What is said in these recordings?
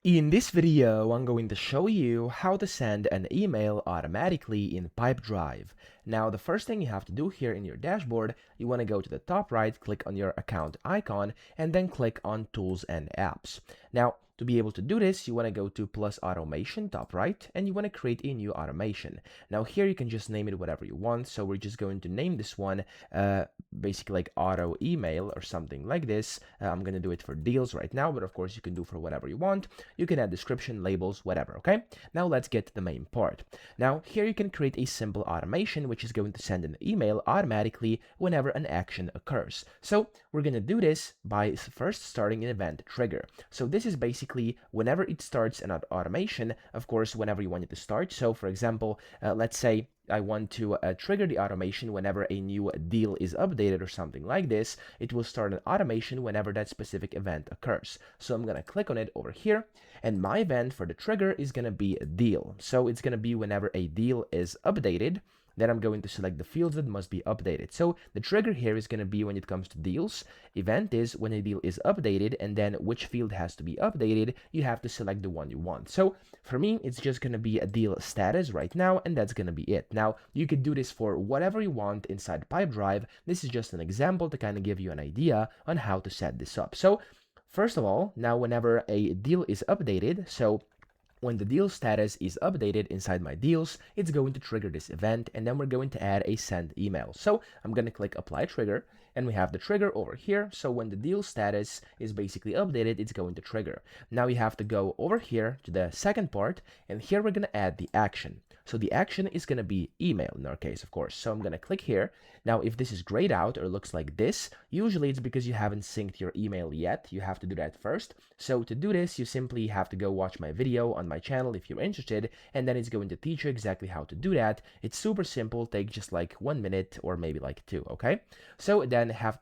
In this video, I'm going to show you how to send an email automatically in Pipedrive. Now, the first thing you have to do here in your dashboard, you want to go to the top right, click on your account icon, and then click on Tools and Apps. Now, to be able to do this, you want to go to Plus Automation, top right, and you want to create a new automation. Now, here you can just name it whatever you want. So we're just going to name this one basically like auto email or something like this. I'm going to do it for deals right now, but of course you can do for whatever you want. You can add description, labels, whatever, okay? Now let's get to the main part. Now, here you can create a simple automation which is going to send an email automatically whenever an action occurs. So we're going to do this by first starting an event trigger. So this is basically whenever it starts an automation, of course, whenever you want it to start. So for example, let's say I want to trigger the automation whenever a new deal is updated or something like this. It will start an automation whenever that specific event occurs. So I'm going to click on it over here, and my event for the trigger is going to be a deal. So it's going to be whenever a deal is updated. Then I'm going to select the fields that must be updated. So the trigger here is going to be when it comes to deals. Event is when a deal is updated, and then which field has to be updated, you have to select the one you want. So for me, it's just going to be a deal status right now, and that's going to be it. Now, you could do this for whatever you want inside Pipedrive. This is just an example to kind of give you an idea on how to set this up. So first of all, now whenever a deal is updated, so when the deal status is updated inside my deals, it's going to trigger this event, and then we're going to add a send email. So I'm going to click apply trigger, and we have the trigger over here. So when the deal status is basically updated, it's going to trigger. Now you have to go over here to the second part, and here we're going to add the action. So the action is going to be email in our case, of course. So I'm going to click here. Now, if this is grayed out or looks like this, usually it's because you haven't synced your email yet. You have to do that first. So to do this, you simply have to go watch my video on my channel if you're interested, and then it's going to teach you exactly how to do that. It's super simple, take just like 1 minute or maybe like 2, okay? So then you have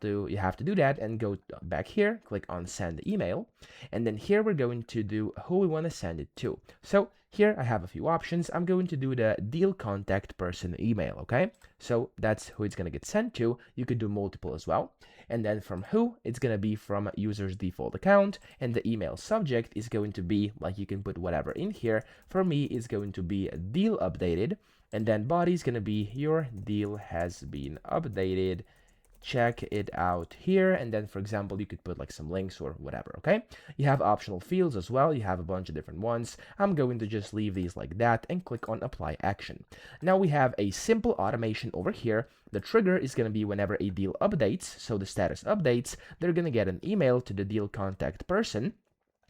to do that and go back here, click on send email, and then here we're going to do who we want to send it to. So here I have a few options. I'm going to do the deal contact person email, okay? So that's who it's going to get sent to. You could do multiple as well. And then from who, it's going to be from user's default account, and the email subject is going to be, like, you can put whatever in here. For me, it's going to be a deal updated, and then body is going to be your deal has been updated. Check it out here, and then for example you could put like some links or whatever, okay? You have optional fields as well. You have a bunch of different ones. I'm going to just leave these like that and click on apply action. Now we have a simple automation over here. The trigger is going to be whenever a deal updates, so the status updates, they're going to get an email to the deal contact person,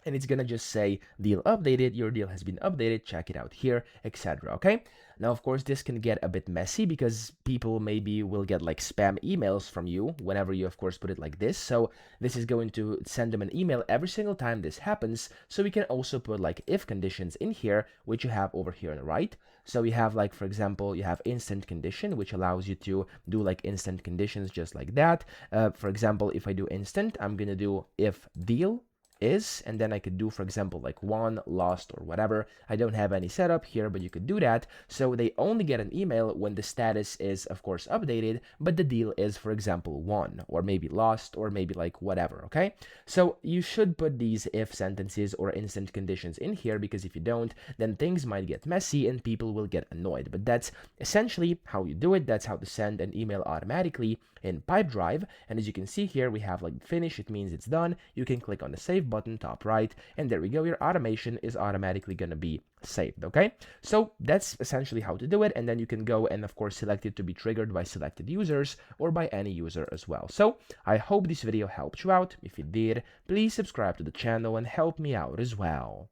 and it's gonna just say deal updated, your deal has been updated, check it out here, etc. Okay? Now, of course, this can get a bit messy because people maybe will get like spam emails from you whenever you, of course, put it like this. So this is going to send them an email every single time this happens. So we can also put like if conditions in here, which you have over here on the right. So you have like, for example, you have instant condition, which allows you to do like instant conditions just like that. For example, if I do instant, I'm gonna do if deal is, and then I could do, for example, like won, lost, or whatever. I don't have any setup here, but you could do that. So they only get an email when the status is, of course, updated, but the deal is, for example, won, or maybe lost, or maybe like whatever, okay? So you should put these if sentences or instant conditions in here, because if you don't, then things might get messy and people will get annoyed. But that's essentially how you do it. That's how to send an email automatically in Pipedrive. And as you can see here, we have like finish. It means it's done. You can click on the save button top right, and there we go. Your automation is automatically going to be saved, okay? So that's essentially how to do it, and then you can go and of course select it to be triggered by selected users or by any user as well. So I hope this video helped you out. If it did, please subscribe to the channel and help me out as well.